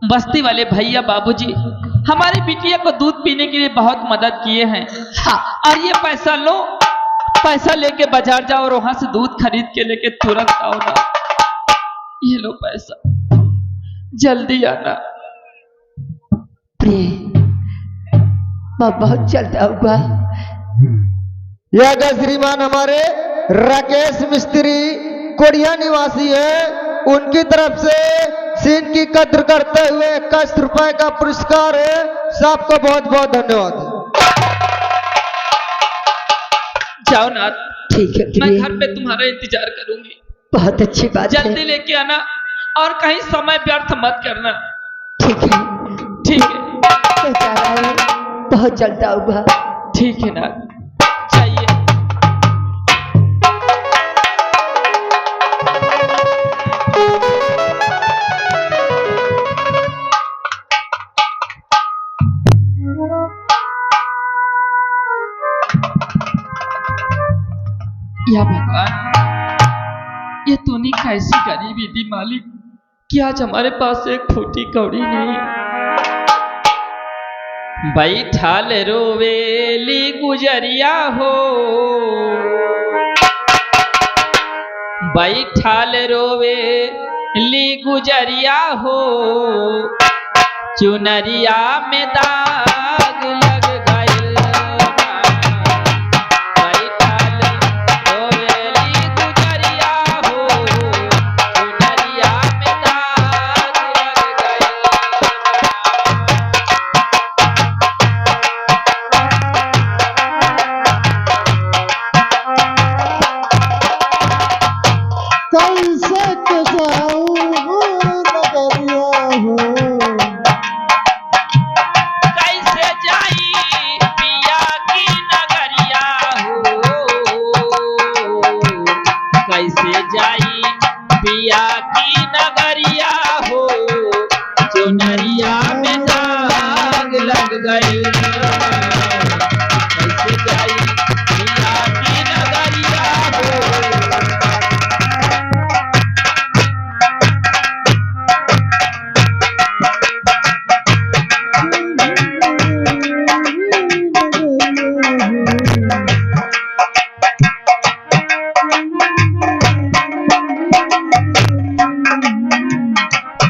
बस्ती वाले भैया बाबूजी हमारी बिटिया को दूध पीने के लिए बहुत मदद किए हैं। हाँ, और ये पैसा लो, पैसा लेके बाजार जाओ और वहां से दूध खरीद के लेके तुरंत आओ ना। ये लो पैसा, जल्दी आना। मैं बहुत जल्द आऊंगा। यह श्रीमान हमारे राकेश मिस्त्री कोड़िया निवासी है, उनकी तरफ से सीन की कद्र करते हुए 21 रुपए का पुरस्कार है। सबको बहुत बहुत धन्यवाद। जाओ ना। ठीक है, मैं घर पे तुम्हारा इंतजार करूंगी। बहुत अच्छी बात है। जल्दी लेके आना और कहीं समय व्यर्थ मत करना। ठीक है, ठीक है, मैं जा रहा हूं, बहुत जल्द आऊंगा। ठीक है ना, चाहिए। या भगवान, ये तूने कैसी गरीबी दी मालिक कि आज हमारे पास एक फूटी कौड़ी नहीं। बैठाल रोवेली गुजरिया हो, बैठाल रोवेली गुजरिया हो, चुनरिया में दाग लग गए। बैठाल रोवेली गुजरिया हो, चुनरिया में दाग लग गए। कैसे जाऊं नगरिया हो, कैसे जाई पिया की नगरिया हो, कैसे जाई पिया की नगरिया हो, चुनरिया में दाग लग गए। कैसे जाई पिया की नगरिया हो।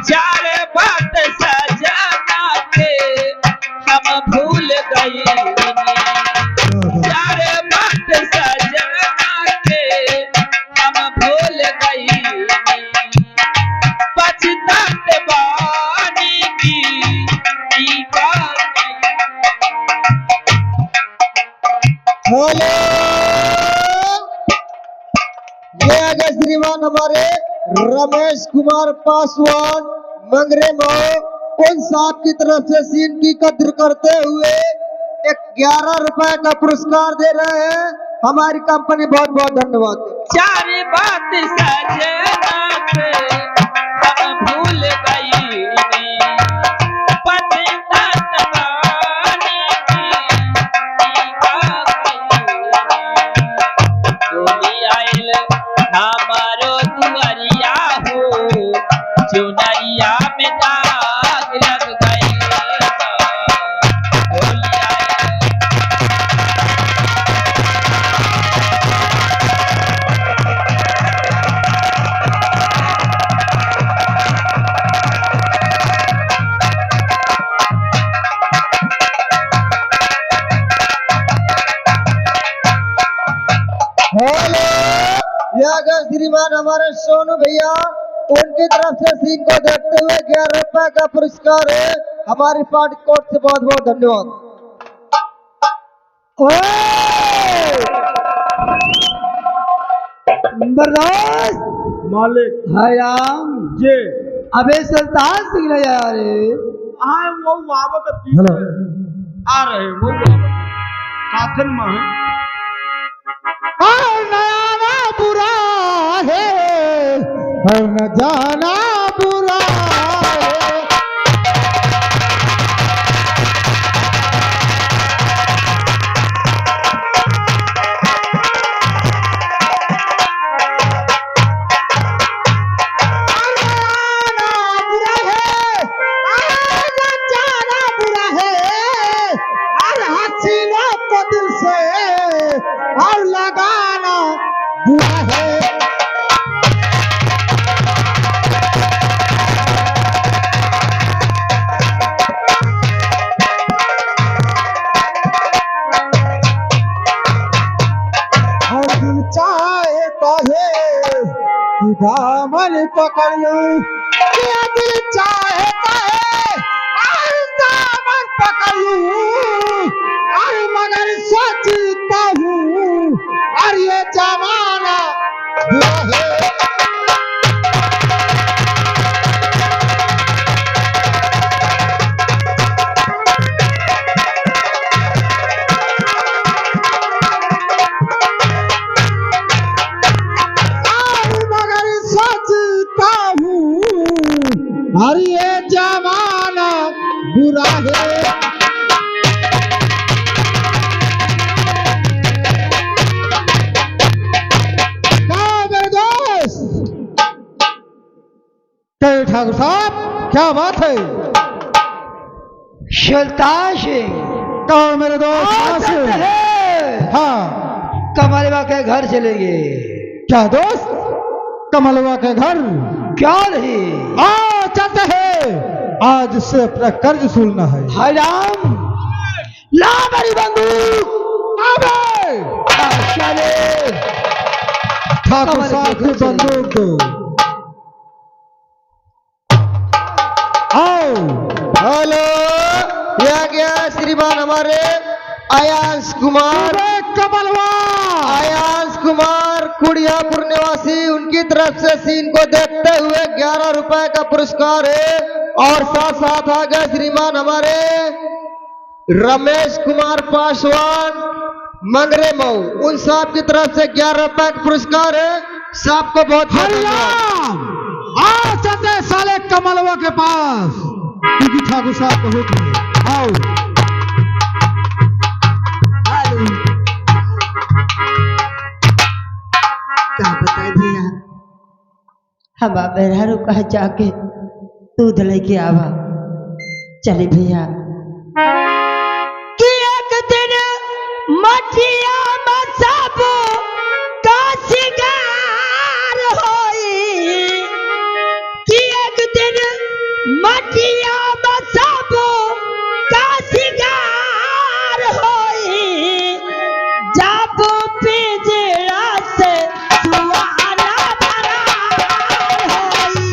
चार बात सजना के हम भूल गए। चार बात सजना के हम भूल गए। पछतात बानी की ई बात। हेलो, ये आगे श्रीमान हमारे रमेश कुमार पासवान मंगरे मो उन साहब की तरफ से सीन की कद्र करते हुए 11 रुपए का पुरस्कार दे रहे हैं। हमारी कंपनी बहुत बहुत धन्यवाद। चार बात सजना के हम भूल गई। पछतात बानी की ई बात। डोली आइल हमारो दुआरिया हो, चुनरिया में दाग लग गए। डोली आइल हेलो, ये आगे श्रीमान हमारे सोनू भैया उनकी तरफ से सीन को देखते हुए 11 रुपए का पुरस्कार है। हमारी पार्टी कोर्ट से बहुत बहुत धन्यवाद। बर्दाश्त मालिक हराम जे अबे सुल्तान सिंह ने यार आए वो बाबा का हेलो, आ रहे वो बाबा काथन में है। नया बुरा है और न जाना बुरा है। पकड़ लूं, ये दिल चाहता है दामन पकड़ लूं, और मगर सोचता हूँ और ये जमाना बुरा है। और ये जमाना बुरा है। मेरे दोस्त ठाकुर साहब क्या बात है? सुल्तान सिंह कहो मेरे दोस्त हाँ कमलवा के घर चलेंगे। क्या दोस्त कमलवा के घर? क्या नहीं चलते हैं, आज से अपना कर्ज सुनना है। हाय राम ला मेरी बंदूक। चले ठाकुर साहब की बंदूक दो। आओ। हेलो, यह गया श्रीमान हमारे आयांश कुमार कमलवा। आयांश कुमार कुड़ियापुर निवासी, उनकी तरफ से सीन को देखते हुए 11 रुपए का पुरस्कार है। और साथ साथ आ गए श्रीमान हमारे रमेश कुमार पासवान मंगरे मऊ, उन साहब की तरफ से 11 रुपए का पुरस्कार है। साहब को बहुत आओ चलते साले कमलवा के पास, क्योंकि ठाकुर साहब को हुक्म है। आओ क्या बताए भैया, हम बेरहरु कहा जाके दूध लेके आवा। चले भैया कि एक दिन मटिया में सब का शिकार होई, कि एक दिन मटिया में सब का शिकार होई, जब पिंजरा से सुहाना फरार होई।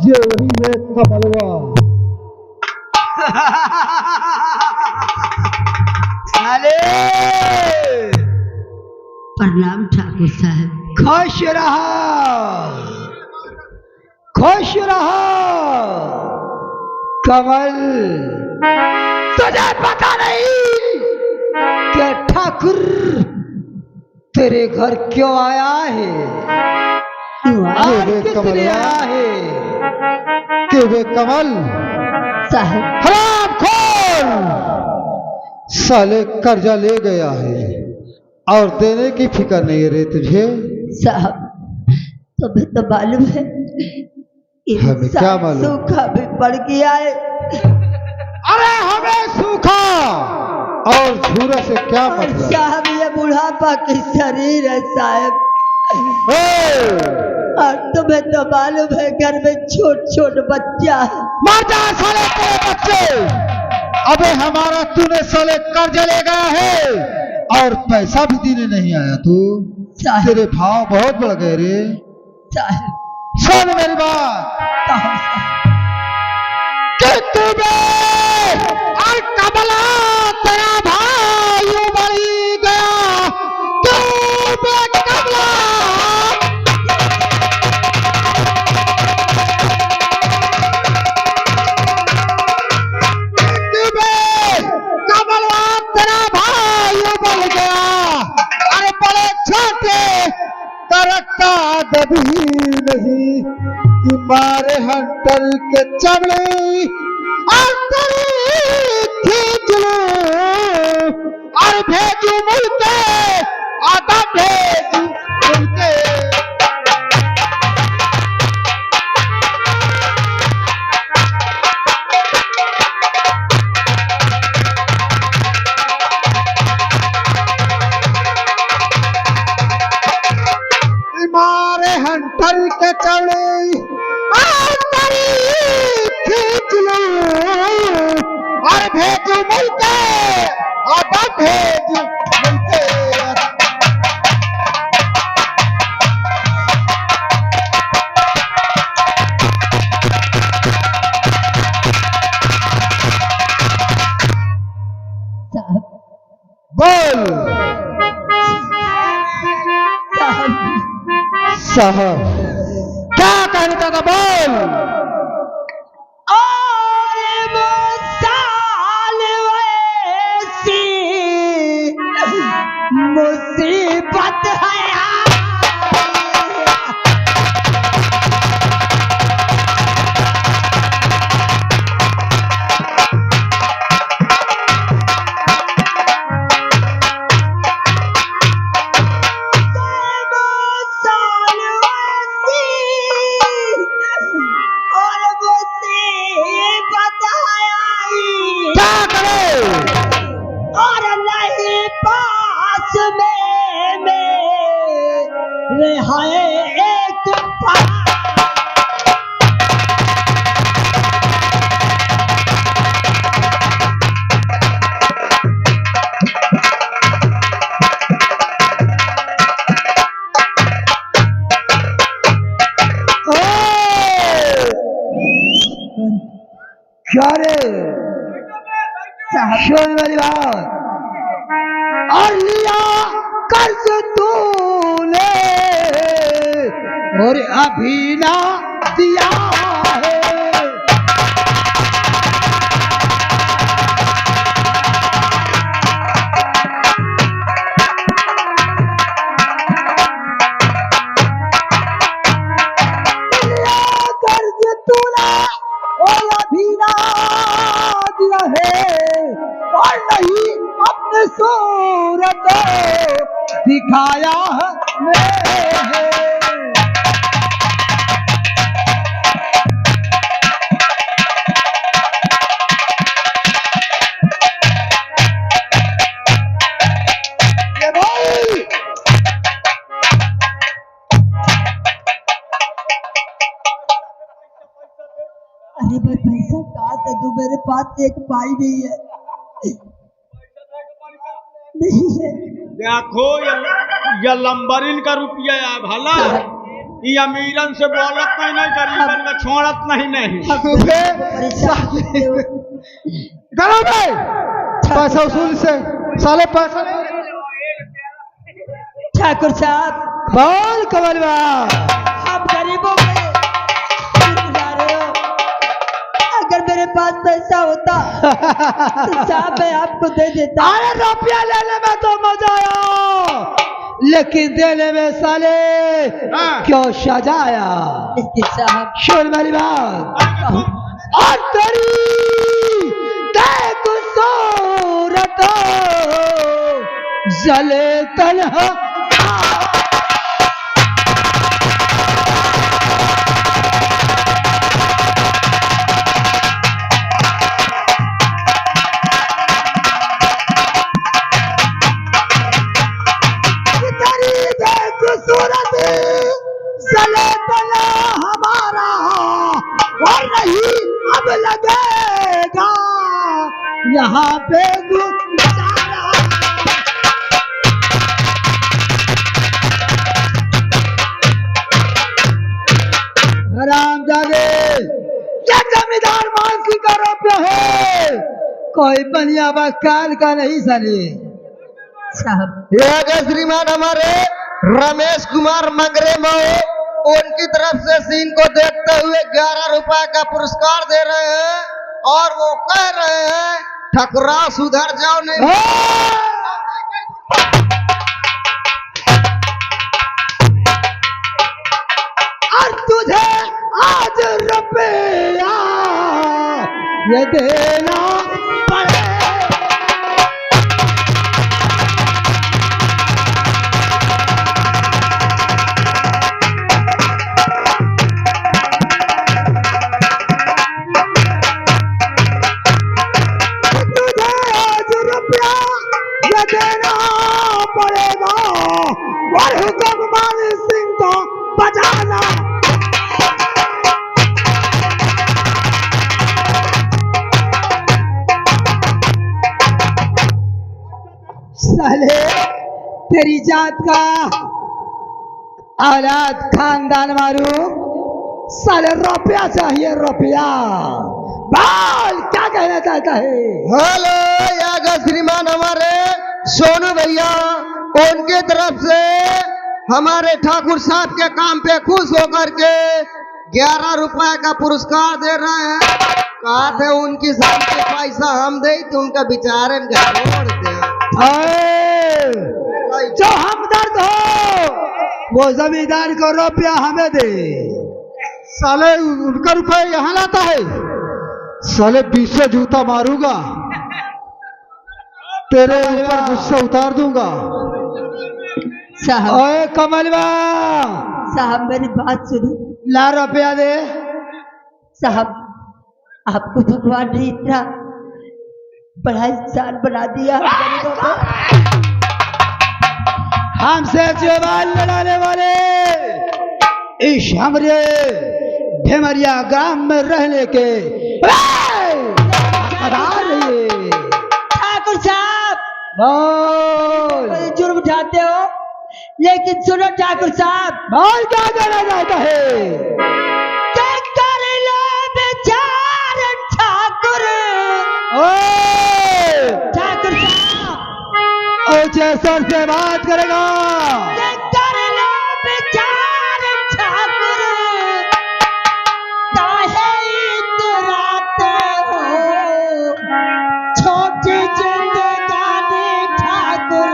ये वही है कमलवा। साले प्रणाम ठाकुर साहब। खुश रहो, खुश रहो। कमल, तुझे पता नहीं कि ठाकुर तेरे घर क्यों आया है और वे किस कमल लिए आया है? कि वे कमल साहब हराम खोर साले कर्जा ले गया है और देने की फिक्र नहीं रही तुझे। साहब तुम्हें तो मालूम है हमें क्या मालूम? सूखा भी पड़ गया है। अरे हमें सूखा और झूरा से क्या और मतलब? साहब ये बुढ़ापा की शरीर है साहब। और तुम्हें तो मालूम है घर में छोट छोट बच्चा है। मर जा साले तेरे बच्चे। अबे हमारा तूने साले कर्जा ले गया है और पैसा भी देने नहीं आया तू। साहब तेरे भाव बहुत बढ़ गए रे। साहब सुन मेरी बात कहो साहब। कि तुम्हें और कमला तेरा भाई मरी गया। तुम्हें कमला कमलवा तेरा भाई बन गया। अरे बड़े छोटे तरक्का दबी नहीं कि मारे हंटर के चमड़े और तेरी खींच लूं और भेजू मुल्के आधा भेजू मुल्के। मारे हंटर के चौड़े खींच लूं और भेजू मिलते आधा भेजू मिलते। बोल साहब क्या कहता था? बोल। और वो साल वैसी मुसीबत है। क्या करे? और नहीं पास में है एक क्या रे? सुन मेरी बात। और लिया कर्ज तूने और अभी ना दिया है। लिया कर्ज तूने और अभी ना दिया है और नहीं अपने सूरत दिखाया है। ये भाई अरे भाई पैसा कहाँ से दूं? मेरे पास एक पाई नहीं है। नहीं है। देखो ये लंबरिन का रुपया है भला। ये अमीरन से बोलत नहीं गरीबन का छोड़त नहीं। गलो भाई पैसा वसूल से साले पैसा ठाकुर साहब बोल कमलवा। आप गरीबों के जा रहे हो। अगर मेरे पास पैसा होता तो साहब मैं आपको दे देता। अरे रुपया लेने में तो मजा आया, लेकिन देने में साले क्यों सजाया। लेकिन साहब सुन मेरी बात, और तेरी देख सूरत जले तन्हा। हमारा और नहीं अब लगेगा यहाँ पे गुजारा। हराम जागे क्या जमींदार मानसी का रुपया है, कोई बनिया बकाल का नहीं सने। साहब ये आगे श्रीमान हमारे रमेश कुमार मंगरे मऊ उनकी तरफ से सीन को देखते हुए 11 रुपए का पुरस्कार दे रहे हैं और वो कह रहे हैं ठकुरा सुधर जाओ नहीं। और तुझे आज रुपया ये देना पड़ेगा। देना पड़ेगा और हुक्म मान सिंह को बजाना। साले तेरी जात का औलाद खानदान मारू, साले रुपया चाहिए रुपया। बोल क्या कहना चाहता है। हेलो यागा श्रीमान हमारे सोनू भैया उनकी तरफ से हमारे ठाकुर साहब के काम पे खुश होकर के 11 रुपए का पुरस्कार दे रहे हैं। कहा थे उनकी साथ के पैसा हम दे तो उनका विचार छोड़ दे। जो हमदर्द हो वो जमींदार को रुपया हमें दे। साले उनका रुपया यहाँ लाता है, साले 20 से जूता मारूंगा, तेरे ऊपर गुस्सा उतार दूंगा। साहब ओए कमलवा साहब मेरी बात सुनी। ला रुपया दे। साहब आपको भगवान ने इतना बड़ा इंसान बना दिया गरीबों को। हमसे जवान लड़ाने वाले इस हमरे भेमरिया ग्राम में रहने के ठाकुर साहब बोल जुर्म उठाते हो, लेकिन सुनो ठाकुर साहब बोल क्या कहना चाहता है। क्या कर लो बेचारे ठाकुर। ठाकुर साहब ऊंचे स्वर से बात करेगा। क्या कर लो बेचारे ठाकुर, काहे इतराते हो छोटी जिंदगानी ठाकुर।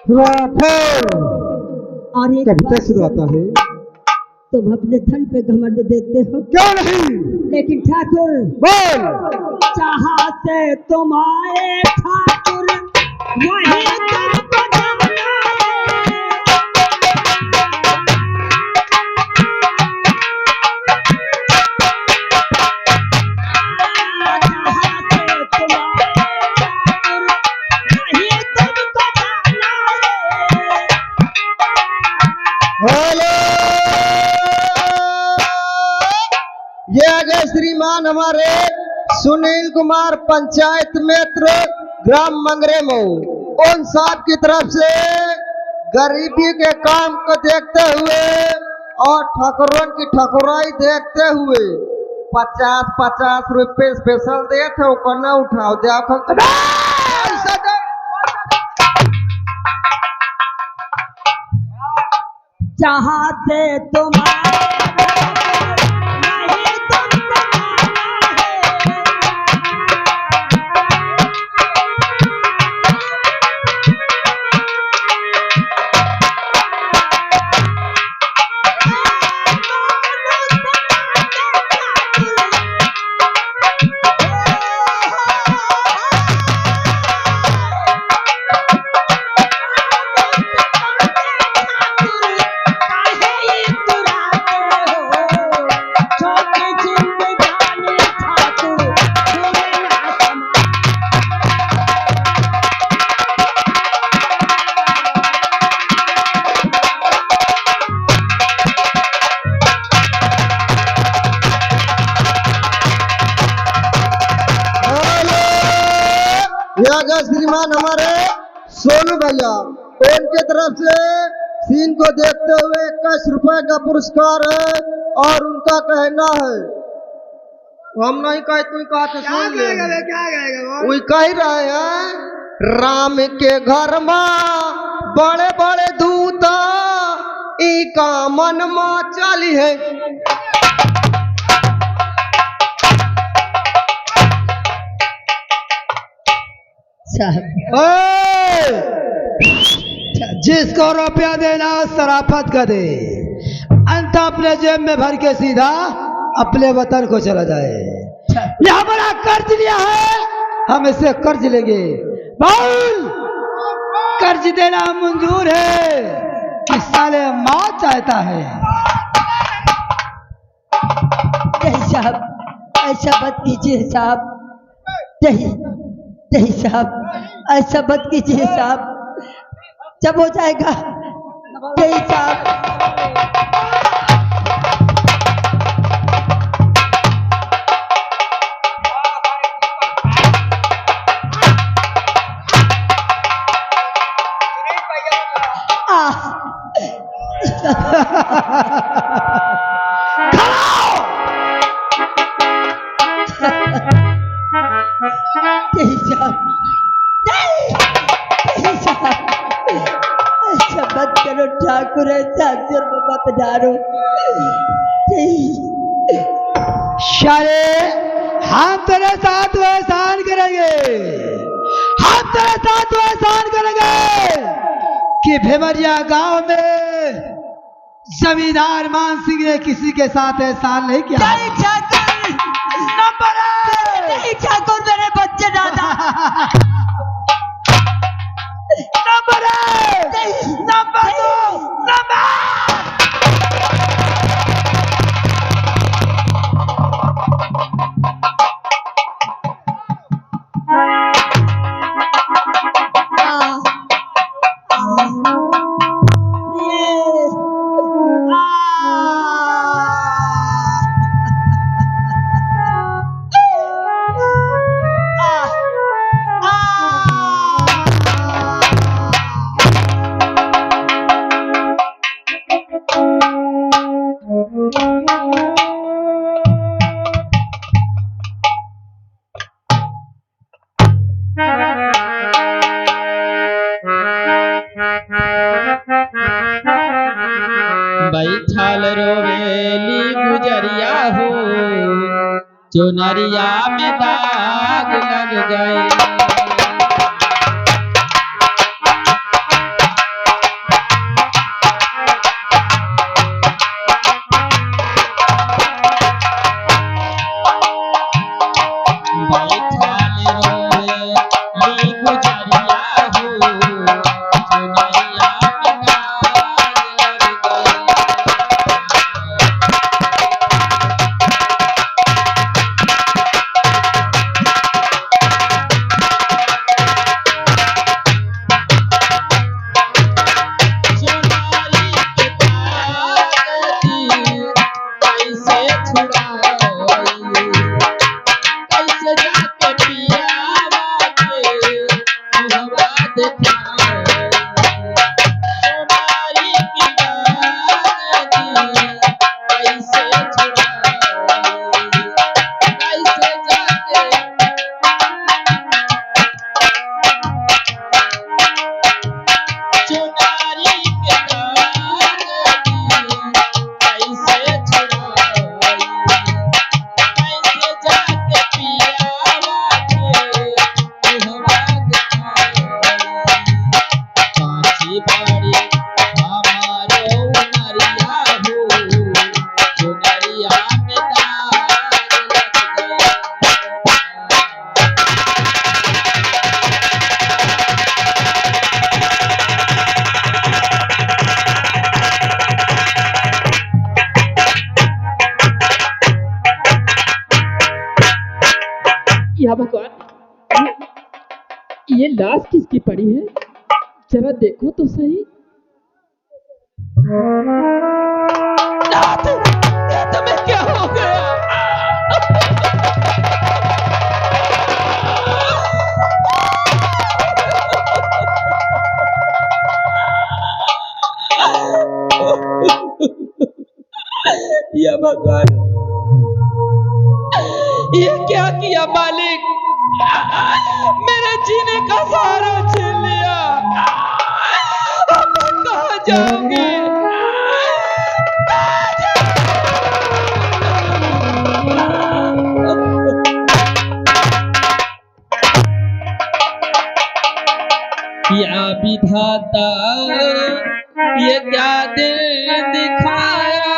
राठौर और एक कविता बात सुनाता है। तुम अपने धन पे घमंड देते हो, क्यों नहीं? लेकिन ठाकुर बोल। जहाँ से तुम्हारे ठाकुर वही तुमको जाना है। जहाँ से तुम्हारे ठाकुर वही तुमको जाना है। हेलो, ये आ गए श्रीमान हमारे सुनील कुमार पंचायत मित्र ग्राम मंगरेमो। उन साहब की तरफ से गरीबी के काम को देखते हुए और ठाकुरों की ठकुराई देखते हुए 50-50 रुपए स्पेशल दे थे, वो न उठाओ देखो पैसा दे। जहाँ से तुम्हारे वही तुमको जाना है। यहाँ श्रीमान हमारे सोनू भैया, उनके तरफ से सीन को देखते हुए 21 रुपए का पुरस्कार है और उनका कहना है, हम नहीं कहे तू कहा तो सुन ले, वही कह रहे हैं राम के घर में बड़े बड़े दूता ई का मन में चली है। जिसको रुपया देना शराफत का दे, अंत अपने जेब में भर के सीधा अपने वतन को चला जाए। ये हमारा कर्ज लिया है, हम इससे कर्ज लेंगे। बोल, कर्ज देना मंजूर है कि साले मौत चाहता है? नहीं साहब, ऐसा मत कीजिए साहब। नहीं नहीं साहब, ऐसा मत कीजिए साहब, जब हो जाएगा। नहीं साहब, नहीं साहब, नहीं साहब, ऐसा मत करो ठाकुर, ऐसा अक्षर में मत डालो। नहीं शाले, हम तेरे साथ वो एहसान करेंगे, हम तेरे साथ वो एहसान करेंगे कि भिमरिया गांव में जमींदार मान सिंह ने किसी के साथ एहसान नहीं किया। नहीं ठाकुर, नंबर नहीं ठाकुर, मेरे बच्चे दादा। नंबर नंबर नंबर बैठल रोवेली गुजरिया हो, चुनरिया में दाग लग गए। या भगवान, ये लाश किसकी पड़ी है? जरा देखो तो सही। नाथ, ये तुम्हें क्या हो गया? या भगवान, ये क्या किया मालिक? मेरे जीने का सहारा छीन लिया। अब मैं कहाँ जाऊंगी? या विधाता, ये क्या दिन दिखाया?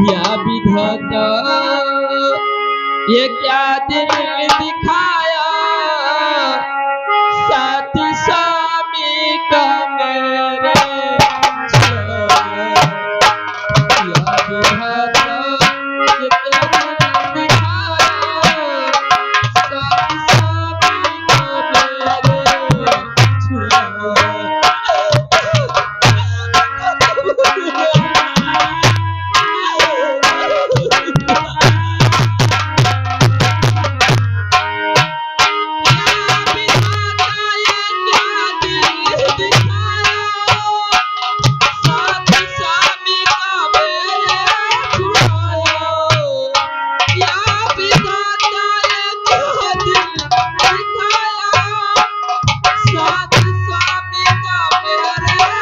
या विधाता, ये क्या दिन दिखाया?